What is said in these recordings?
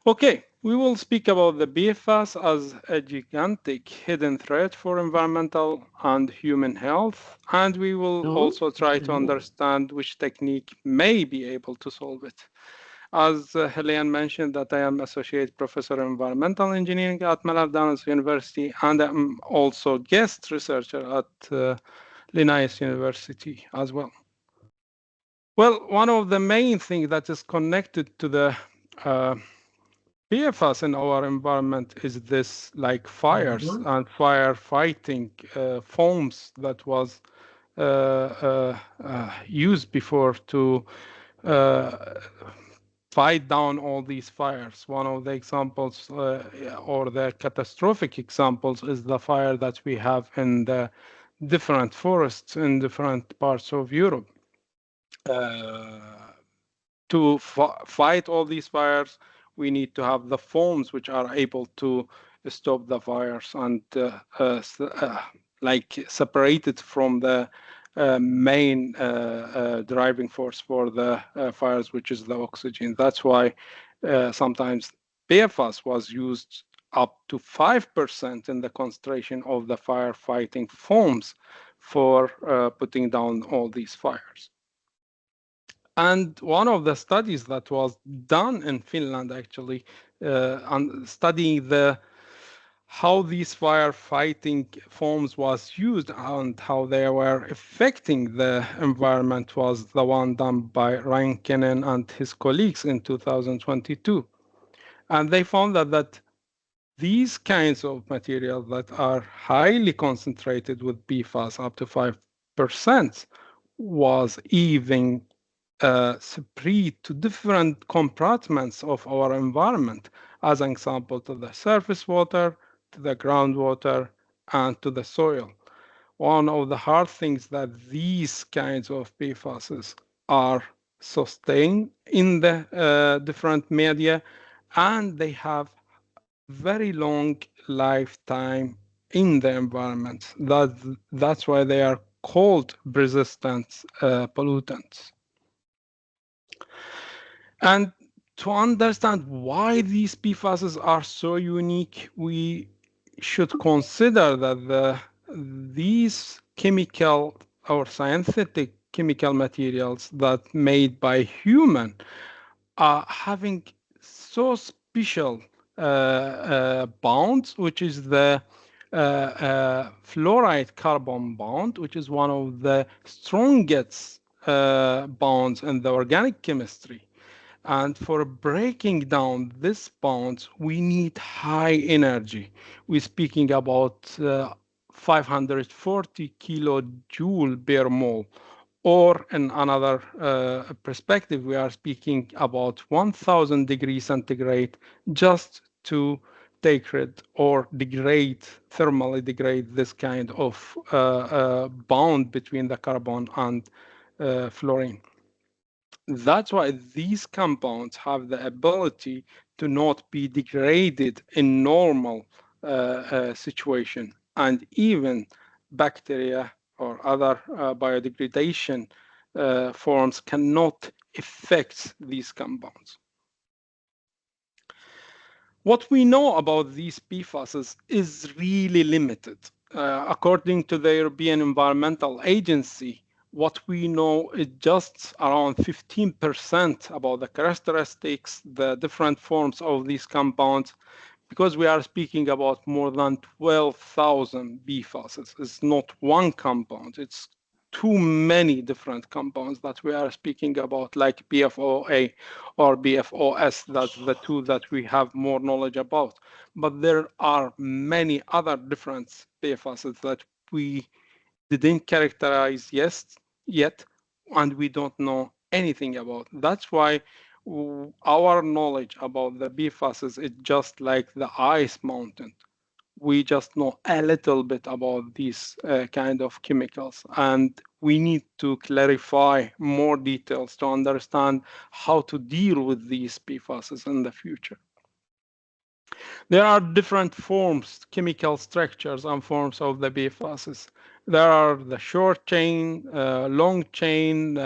Okay, we will speak about the PFAS as a gigantic hidden threat for environmental and human health, and we will also try to understand which technique may be able to solve it. As Helene mentioned, that I am Associate Professor of Environmental Engineering at Mälardalen University, and I'm also guest researcher at Linnaeus University as well. Well, one of the main things that is connected to the PFAS in our environment is this like fires and firefighting foams that was used before to fight down all these fires. One of the examples or the catastrophic examples is the fire that we have in the different forests in different parts of Europe. To fight all these fires, we need to have the foams which are able to stop the fires and like separated from the main driving force for the fires, which is the oxygen. That's why sometimes PFAS was used up to 5% in the concentration of the firefighting foams for putting down all these fires. And one of the studies that was done in Finland, actually, on studying how these firefighting foams was used and how they were affecting the environment, was the one done by Rankinen and his colleagues in 2022. And they found that these kinds of materials that are highly concentrated with PFAS, up to 5%, was even spread to different compartments of our environment, as an example, to the surface water, to the groundwater, and to the soil. One of the hard things that these kinds of PFAS are sustained in the different media, and they have very long lifetime in the environment. That's why they are called persistent pollutants. And to understand why these PFAS are so unique, we should consider that these chemical or synthetic chemical materials that made by human are having so special bonds, which is the fluoride carbon bond, which is one of the strongest bonds in the organic chemistry. And for breaking down these bonds, we need high energy. We're speaking about 540 kilojoule per mole. Or in another perspective, we are speaking about 1000 degrees centigrade just to take rid or degrade, thermally degrade this kind of bond between the carbon and fluorine. That's why these compounds have the ability to not be degraded in normal situation, and even bacteria or other biodegradation forms cannot affect these compounds. What we know about these PFAS is really limited. According to the European Environmental Agency, what we know is just around 15% about the characteristics, the different forms of these compounds, because we are speaking about more than 12,000 PFAS. It's not one compound, it's too many different compounds that we are speaking about, like PFOA or PFOS. That's the two that we have more knowledge about. But there are many other different PFAS that we didn't characterize yet, and we don't know anything about. That's why our knowledge about the PFAS is just like the ice mountain. We just know a little bit about these kind of chemicals, and we need to clarify more details to understand how to deal with these PFAS in the future. There are different forms, chemical structures and forms of the PFAS. There are the short chain, long chain,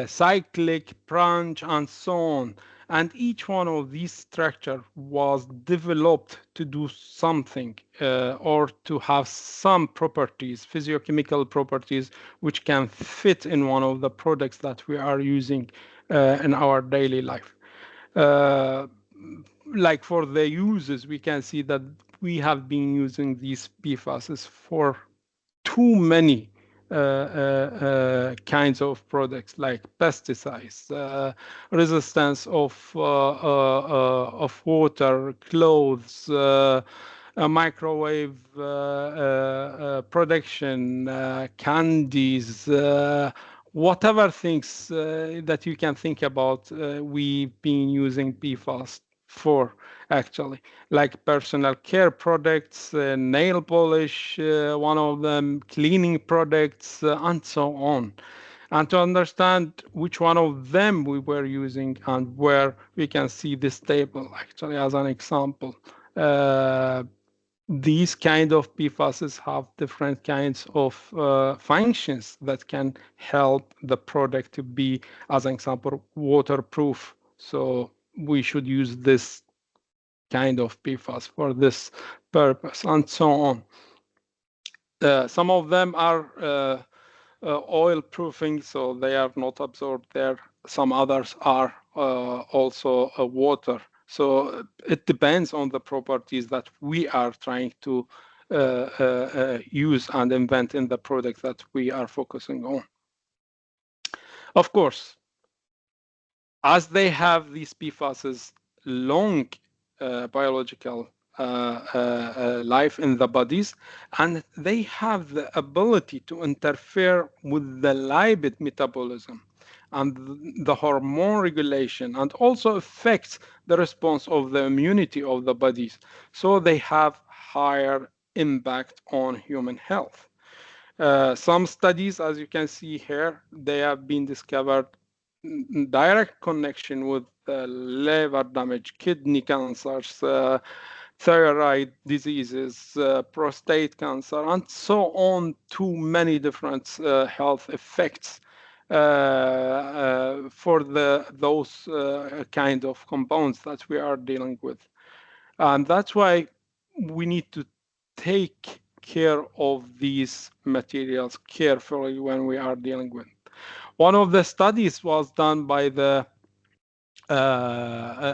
cyclic, branch, and so on. And each one of these structures was developed to do something or to have some properties, physiochemical properties, which can fit in one of the products that we are using in our daily life. Like for the uses, we can see that we have been using these PFAS for too many kinds of products like pesticides, resistance of water, clothes, microwave production, candies, whatever things that you can think about, we've been using PFAS for actually, like personal care products, nail polish, one of them, cleaning products, and so on. And to understand which one of them we were using and where we can see this table actually as an example. These kind of PFASs have different kinds of functions that can help the product to be, as an example, waterproof. So we should use this kind of PFAS for this purpose, and so on. Some of them are oil proofing, so they are not absorbed there. Some others are also water. So it depends on the properties that we are trying to use and invent in the product that we are focusing on. Of course, as they have these PFASs long biological life in the bodies, and they have the ability to interfere with the lipid metabolism and the hormone regulation, and also affects the response of the immunity of the bodies. So they have higher impact on human health. Some studies, as you can see here, they have been discovered direct connection with liver damage, kidney cancers, thyroid diseases, prostate cancer, and so on, to many different health effects for those kind of compounds that we are dealing with. And that's why we need to take care of these materials carefully when we are dealing with. One of the studies was done by the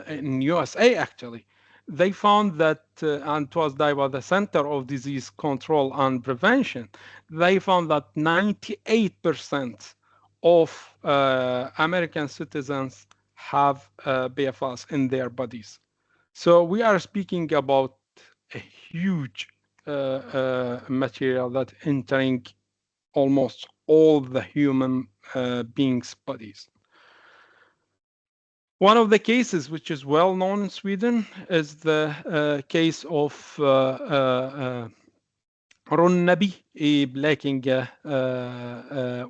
in USA actually. They found that, and it was done by the Center of Disease Control and Prevention. They found that 98% of American citizens have PFAS in their bodies. So we are speaking about a huge material that entering almost all the human beings' bodies. One of the cases which is well known in Sweden is the case of Ronnaby i Blekinge,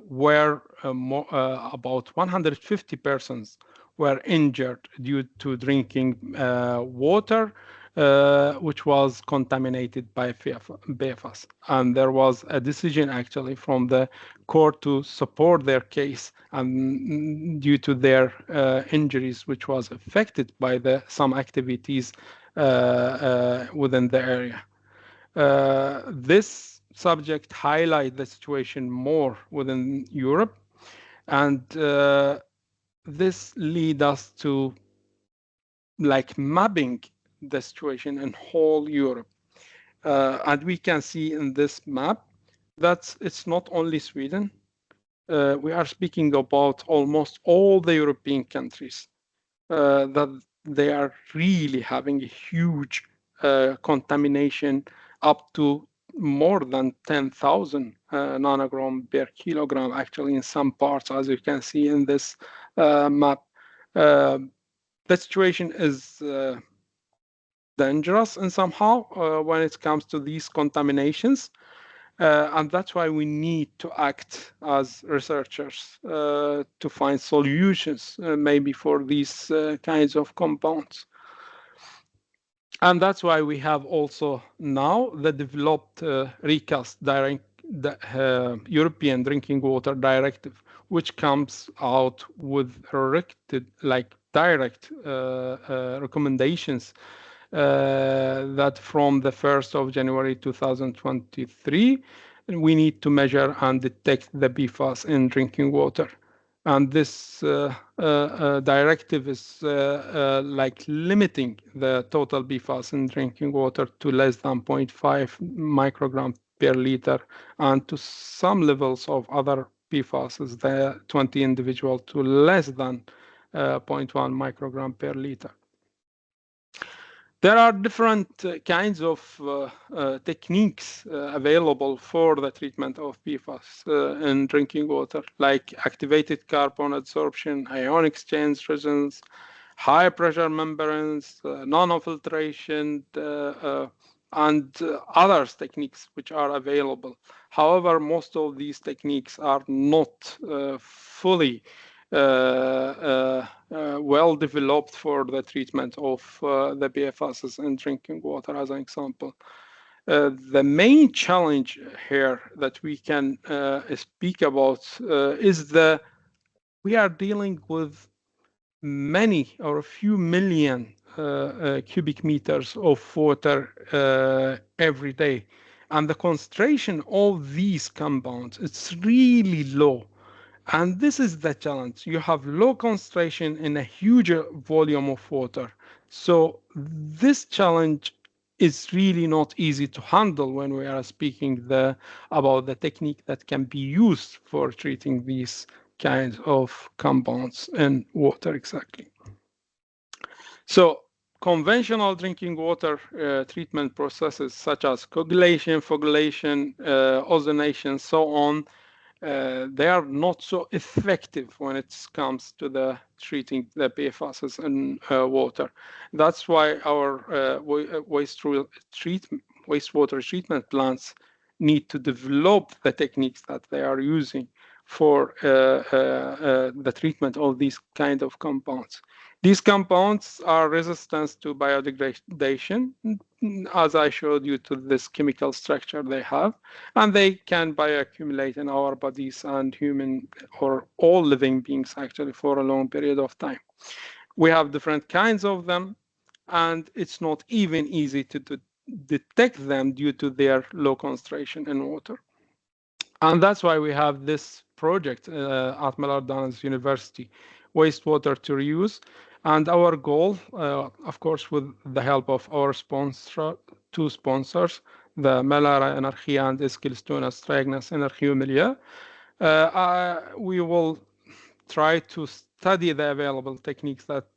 where about 150 persons were injured due to drinking water which was contaminated by PFAS. And there was a decision actually from the court to support their case, and due to their injuries, which was affected by some activities within the area. This subject highlights the situation more within Europe, and this leads us to like mapping the situation in whole Europe. And we can see in this map that it's not only Sweden. We are speaking about almost all the European countries that they are really having a huge contamination up to more than 10,000 nanogram per kilogram, actually in some parts, as you can see in this map. The situation is dangerous and somehow when it comes to these contaminations. And that's why we need to act as researchers to find solutions maybe for these kinds of compounds. And that's why we have also now the developed recast the European Drinking Water Directive, which comes out with like direct recommendations that from the 1st of January 2023, we need to measure and detect the PFAS in drinking water. And this directive is like limiting the total PFAS in drinking water to less than 0.5 microgram per liter, and to some levels of other PFAS, the 20 individual, to less than 0.1 microgram per liter. There are different kinds of techniques available for the treatment of PFAS in drinking water, like activated carbon adsorption, ion exchange resins, high pressure membranes, nanofiltration, and other techniques which are available. However, most of these techniques are not fully well developed for the treatment of the PFAS in drinking water, as an example. The main challenge here that we can speak about is we are dealing with many or a few million cubic meters of water every day. And the concentration of these compounds, it's really low. And this is the challenge. You have low concentration in a huge volume of water. So this challenge is really not easy to handle when we are speaking about the technique that can be used for treating these kinds of compounds in water exactly. So conventional drinking water treatment processes such as coagulation, flocculation, ozonation, so on, they are not so effective when it comes to the treating the PFAS in water. That's why our wastewater treatment plants need to develop the techniques that they are using for the treatment of these kind of compounds. These compounds are resistant to biodegradation, as I showed you, to this chemical structure they have, and they can bioaccumulate in our bodies and human or all living beings actually for a long period of time. We have different kinds of them, and it's not even easy to detect them due to their low concentration in water. And that's why we have this project at Mälardalen University, wastewater to reuse. And our goal, of course, with the help of our two sponsors, the Mälara Energi and Eskilstuna's Strängnäs Energi och Miljö, we will try to study the available techniques that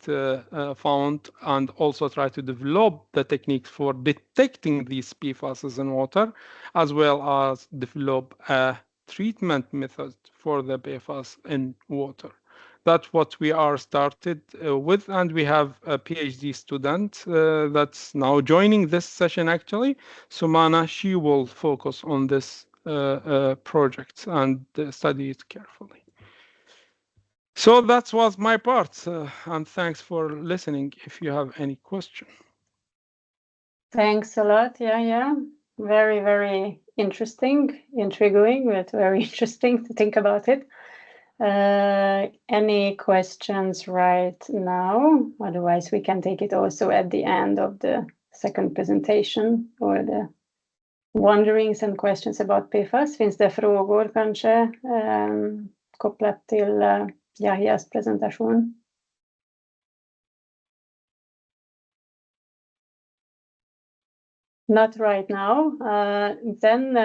found, and also try to develop the techniques for detecting these PFAS in water, as well as develop a treatment method for the PFAS in water. That's what we are started with, and we have a PhD student that's now joining this session actually. Sumana, she will focus on this project and study it carefully. So that was my part, and thanks for listening. If you have any question. Thanks a lot, Yahya. Very, very interesting, intriguing, but very interesting to think about it. Any questions right now? Otherwise, we can take it also at the end of the second presentation, or the wonderings and questions about PFAS. Finns det frågor kanske kopplat till Yahyas presentation? Not right now. Then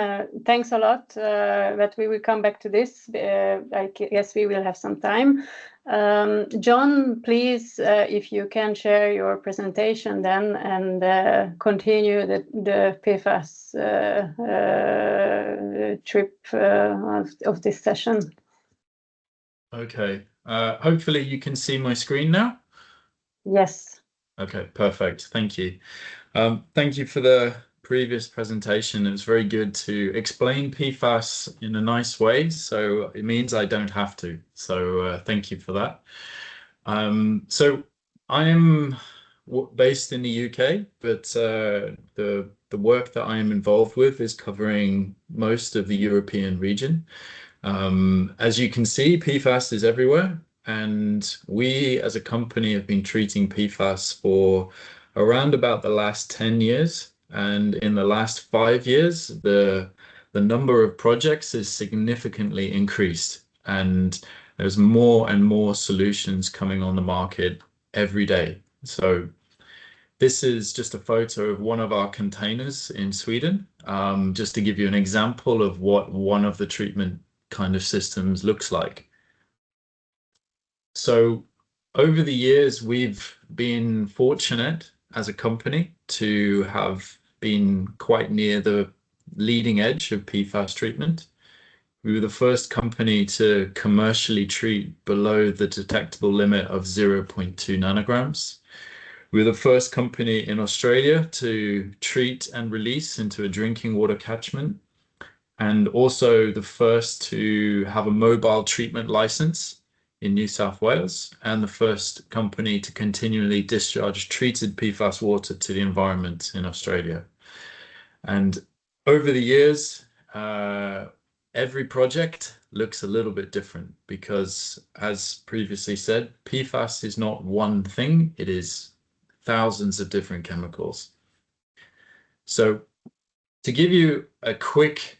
thanks a lot, but we will come back to this. I guess we will have some time. John, please, if you can share your presentation then, and continue the PFAS trip of this session. Okay. Hopefully you can see my screen now. Yes. Okay, perfect. Thank you. Thank you for the previous presentation. It was very good to explain PFAS in a nice way, so it means I don't have to. So thank you for that. So I am based in the UK, but the work that I am involved with is covering most of the European region. As you can see, PFAS is everywhere. And we as a company have been treating PFAS for around about the last 10 years. And in the last 5 years, the number of projects is significantly increased. And there's more and more solutions coming on the market every day. So this is just a photo of one of our containers in Sweden, just to give you an example of what one of the treatment kind of systems looks like. So over the years, we've been fortunate as a company to have been quite near the leading edge of PFAS treatment. We were the first company to commercially treat below the detectable limit of 0.2 nanograms. We were the first company in Australia to treat and release into a drinking water catchment, and also the first to have a mobile treatment license in New South Wales, and the first company to continually discharge treated PFAS water to the environment in Australia. And over the years, every project looks a little bit different because, as previously said, PFAS is not one thing, it is thousands of different chemicals. So to give you a quick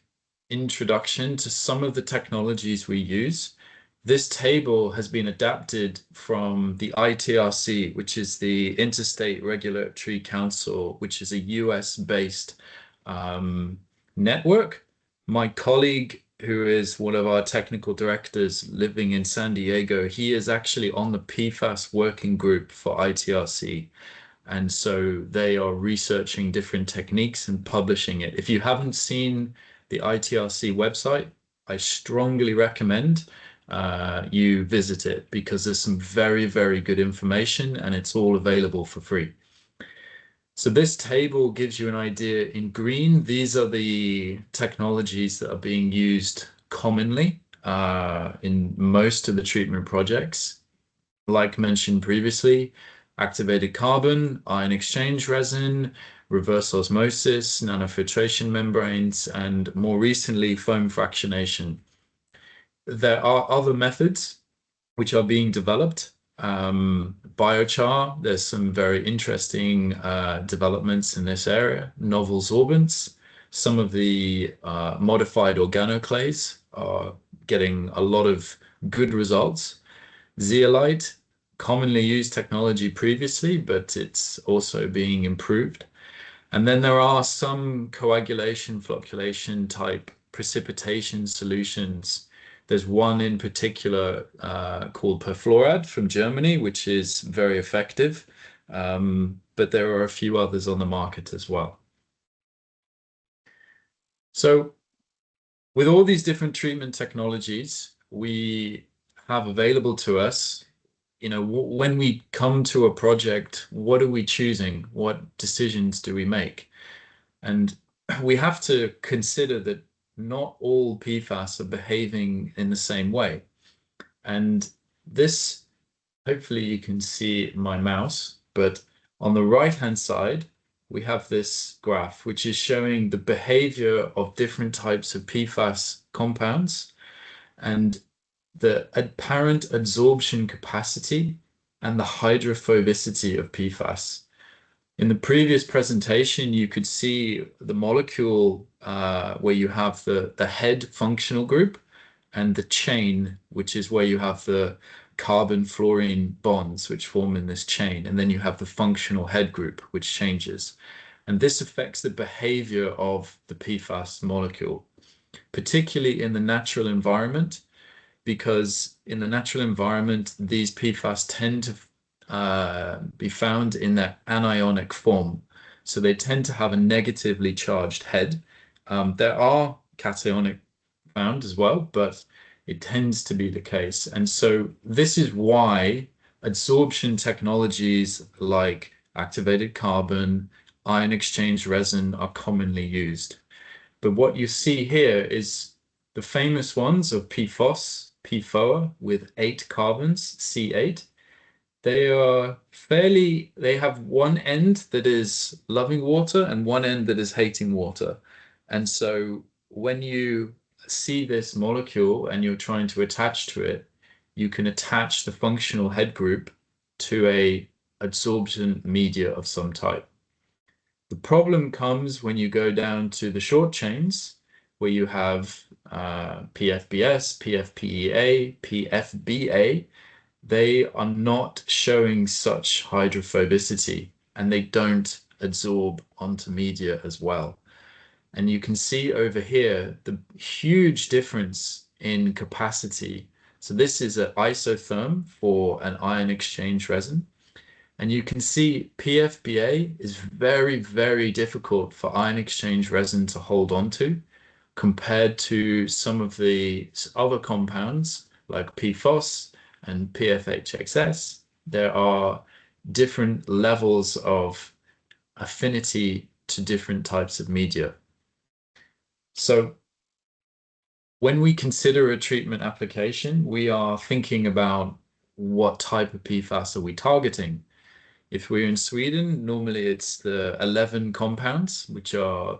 introduction to some of the technologies we use, this table has been adapted from the ITRC, which is the Interstate Regulatory Council, which is a US-based network. My colleague, who is one of our technical directors living in San Diego, he is actually on the PFAS working group for ITRC. And so they are researching different techniques and publishing it. If you haven't seen the ITRC website, I strongly recommend you visit it because there's some very, very good information and it's all available for free. So this table gives you an idea. In green, these are the technologies that are being used commonly in most of the treatment projects. Like mentioned previously, activated carbon, ion exchange resin, reverse osmosis, nanofiltration membranes, and more recently, foam fractionation. There are other methods which are being developed. Biochar, there's some very interesting developments in this area. Novel sorbents, some of the modified organoclays are getting a lot of good results. Zeolite, commonly used technology previously, but it's also being improved. And then there are some coagulation, flocculation type precipitation solutions. There's one in particular called perfluoride from Germany, which is very effective, but there are a few others on the market as well. So with all these different treatment technologies we have available to us, you know, when we come to a project, what are we choosing? What decisions do we make? And we have to consider that not all PFAS are behaving in the same way. And this, hopefully you can see my mouse, but on the right-hand side, we have this graph, which is showing the behavior of different types of PFAS compounds and the apparent adsorption capacity and the hydrophobicity of PFAS. In the previous presentation, you could see the molecule where you have the head functional group and the chain, which is where you have the carbon-fluorine bonds, which form in this chain. And then you have the functional head group, which changes. And this affects the behavior of the PFAS molecule, particularly in the natural environment, because in the natural environment, these PFAS tend to be found in their anionic form. So they tend to have a negatively charged head. There are cationic found as well, but it tends to be the case. And so this is why adsorption technologies like activated carbon, ion exchange resin are commonly used. But what you see here is the famous ones of PFOS, PFOA with 8 carbons, C8. They have one end that is loving water and one end that is hating water. And so when you see this molecule and you're trying to attach to it, you can attach the functional head group to a adsorption media of some type. The problem comes when you go down to the short chains, where you have PFBS, PFPEA, PFBA. They are not showing such hydrophobicity, and they don't adsorb onto media as well. And you can see over here the huge difference in capacity. So this is an isotherm for an ion exchange resin. And you can see PFBA is very, very difficult for ion exchange resin to hold on to compared to some of the other compounds like PFAS and PFHXS. There are different levels of affinity to different types of media. So when we consider a treatment application, we are thinking about what type of PFAS are we targeting. If we're in Sweden, normally it's the 11 compounds which are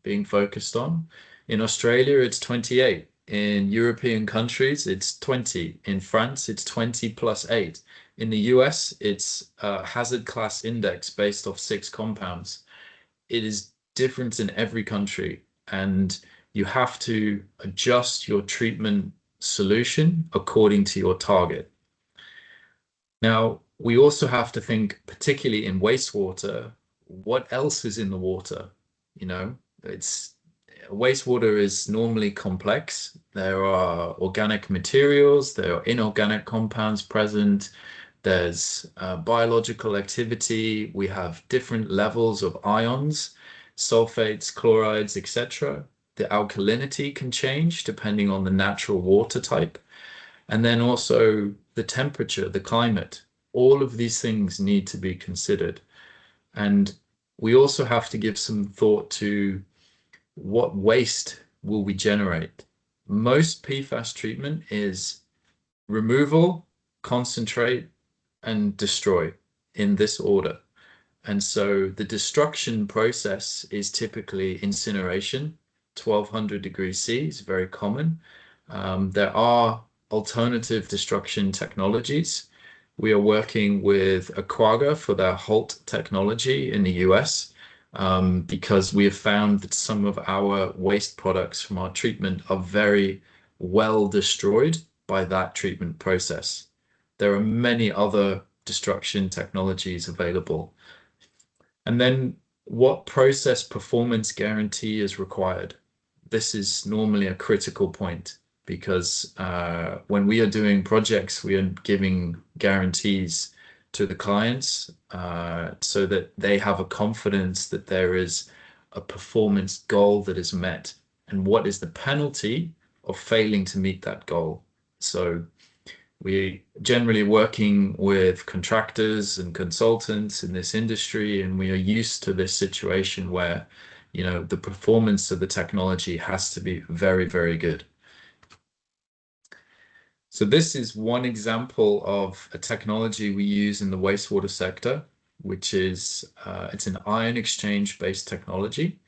being focused on. In Australia, it's 28. In European countries, it's 20. In France, it's 20 plus 8. In the US, it's a hazard class index based off 6 compounds. It is different in every country, and you have to adjust your treatment solution according to your target. Now, we also have to think, particularly in wastewater, what else is in the water? You know, wastewater is normally complex. There are organic materials, there are inorganic compounds present, there's biological activity, we have different levels of ions, sulfates, chlorides, etc. The alkalinity can change depending on the natural water type. And then also the temperature, the climate. All of these things need to be considered. And we also have to give some thought to what waste will we generate. Most PFAS treatment is removal, concentrate, and destroy in this order. And so the destruction process is typically incineration. 1200 degrees C is very common. There are alternative destruction technologies. We are working with Aquaga for their HALT technology in the US because we have found that some of our waste products from our treatment are very well destroyed by that treatment process. There are many other destruction technologies available. And then what process performance guarantee is required? This is normally a critical point, because when we are doing projects, we are giving guarantees to the clients so that they have a confidence that there is a performance goal that is met, and what is the penalty of failing to meet that goal. So we generally working with contractors and consultants in this industry, and we are used to this situation where, you know, the performance of the technology has to be very, very good. So this is one example of a technology we use in the wastewater sector, which is it's an ion exchange based technology,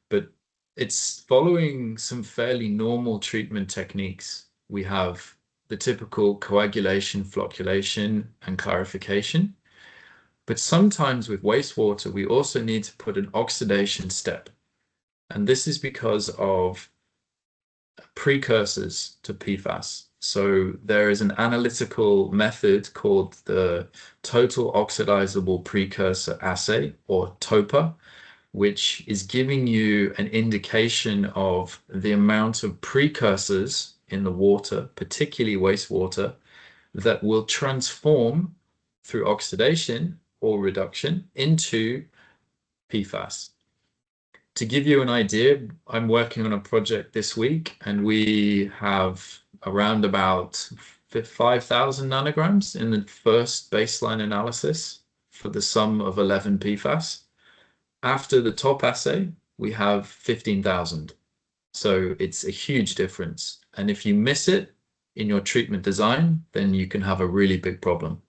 but it's following some fairly normal treatment techniques. We have the typical coagulation, flocculation, and clarification. But sometimes with wastewater, we also need to put an oxidation step. And this is because of precursors to PFAS. So there is an analytical method called the total oxidizable precursor assay, or TOPA, which is giving you an indication of the amount of precursors in the water, particularly wastewater, that will transform through oxidation or reduction into PFAS. To give you an idea, I'm working on a project this week, and we have around about 5,000 nanograms in the first baseline analysis for the sum of 11 PFAS. After the top assay, we have 15,000. So it's a huge difference. And if you miss it in your treatment design, then you can have a really big problem.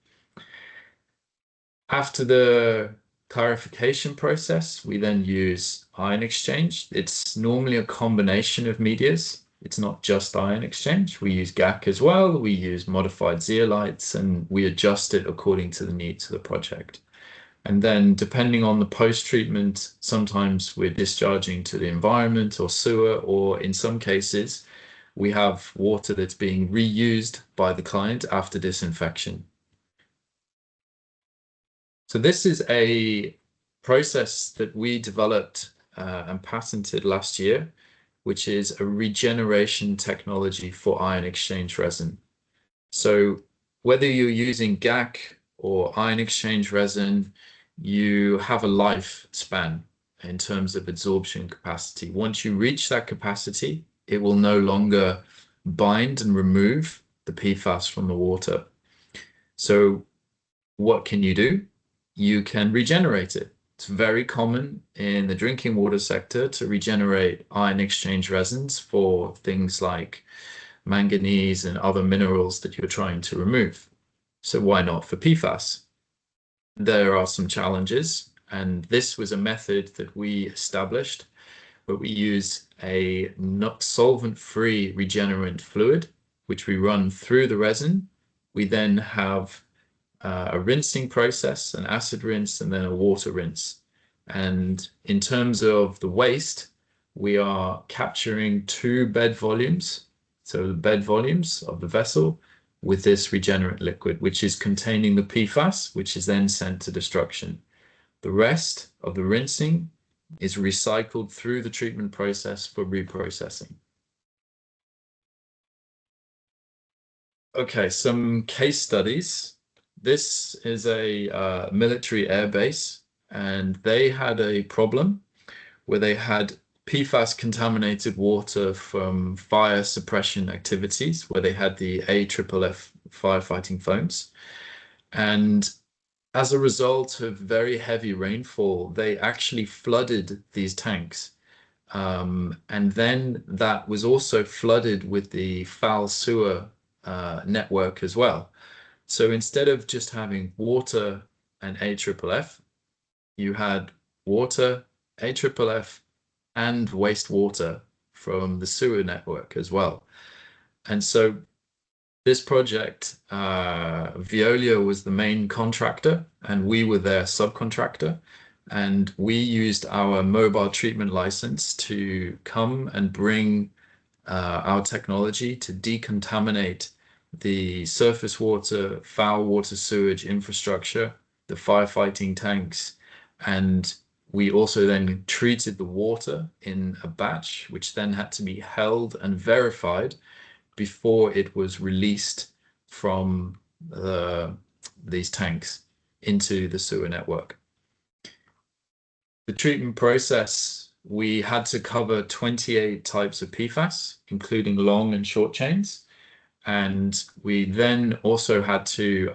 After the clarification process, we then use ion exchange. It's normally a combination of medias. It's not just ion exchange. We use GAC as well. We use modified zeolites, and we adjust it according to the needs of the project. And then depending on the post-treatment, sometimes we're discharging to the environment or sewer, or in some cases, we have water that's being reused by the client after disinfection. So this is a process that we developed and patented last year, which is a regeneration technology for ion exchange resin. So whether you're using GAC or ion exchange resin, you have a lifespan in terms of absorption capacity. Once you reach that capacity, it will no longer bind and remove the PFAS from the water. So what can you do? You can regenerate it. It's very common in the drinking water sector to regenerate ion exchange resins for things like manganese and other minerals that you're trying to remove. So why not for PFAS? There are some challenges, and this was a method that we established where we use a solvent-free regenerant fluid, which we run through the resin. We then have a rinsing process, an acid rinse, and then a water rinse. And in terms of the waste, we are capturing 2 bed volumes, so the bed volumes of the vessel, with this regenerant liquid, which is containing the PFAS, which is then sent to destruction. The rest of the rinsing is recycled through the treatment process for reprocessing. Okay, some case studies. This is a military air base, and they had a problem where they had PFAS contaminated water from fire suppression activities, where they had the AFFF firefighting foams. And as a result of very heavy rainfall, they actually flooded these tanks. And then that was also flooded with the foul sewer network as well. So instead of just having water and AFFF, you had water, AFFF, and wastewater from the sewer network as well. And so this project, Veolia was the main contractor, and we were their subcontractor. And we used our mobile treatment license to come and bring our technology to decontaminate the surface water, foul water sewage infrastructure, the firefighting tanks, and we also then treated the water in a batch, which then had to be held and verified before it was released from these tanks into the sewer network. The treatment process, we had to cover 28 types of PFAS, including long and short chains. And we then also had to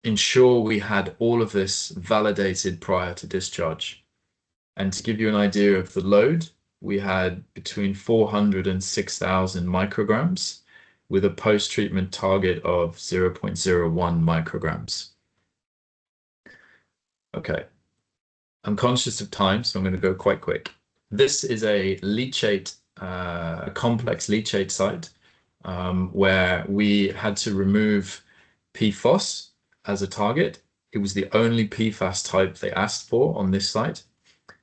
ensure we had all of this validated prior to discharge. And to give you an idea of the load, we had between 400 and 6,000 micrograms with a post-treatment target of 0.01 micrograms. Okay, I'm conscious of time, so I'm going to go quite quick. This is a leachate, a complex leachate site where we had to remove PFOS as a target. It was the only PFAS type they asked for on this site,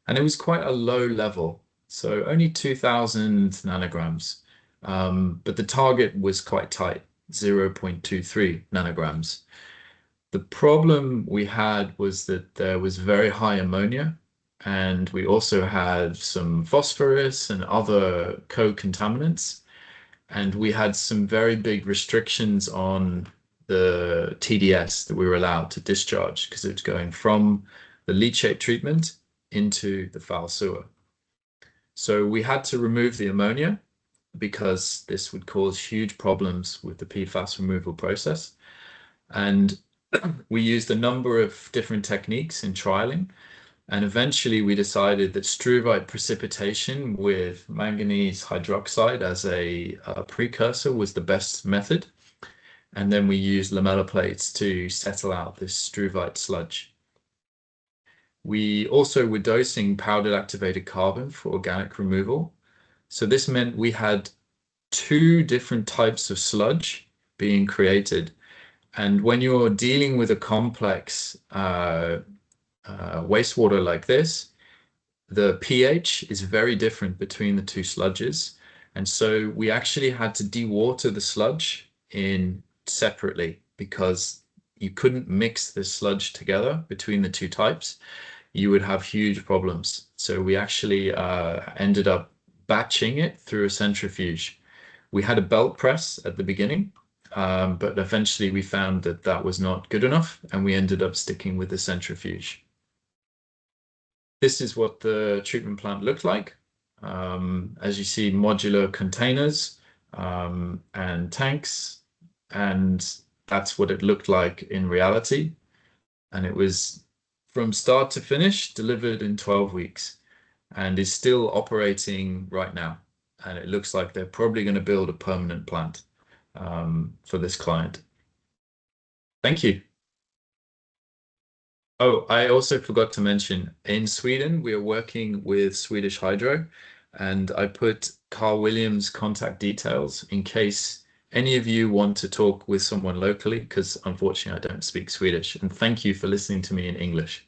and it was quite a low level, so only 2,000 nanograms, but the target was quite tight, 0.23 nanograms. The problem we had was that there was very high ammonia, and we also had some phosphorus and other co-contaminants, and we had some very big restrictions on the TDS that we were allowed to discharge because it was going from the leachate treatment into the foul sewer. So we had to remove the ammonia because this would cause huge problems with the PFAS removal process. And we used a number of different techniques in trialing. And eventually we decided that struvite precipitation with manganese hydroxide as a precursor was the best method. And then we used lamella plates to settle out this struvite sludge. We also were dosing powdered activated carbon for organic removal. So this meant we had 2 different types of sludge being created. And when you're dealing with a complex wastewater like this, the pH is very different between the 2 sludges. And so we actually had to dewater the sludge in separately because you couldn't mix the sludge together between the 2 types. You would have huge problems. So we actually ended up batching it through a centrifuge. We had a belt press at the beginning, but eventually we found that that was not good enough, and we ended up sticking with the centrifuge. This is what the treatment plant looked like. As you see, modular containers and tanks, and that's what it looked like in reality. And it was from start to finish delivered in 12 weeks and is still operating right now. And it looks like they're probably going to build a permanent plant for this client. Thank you. Oh, I also forgot to mention, in Sweden, we are working with Swedish Hydro, and I put Carl Williams' contact details in case any of you want to talk with someone locally, because unfortunately I don't speak Swedish. And thank you for listening to me in English.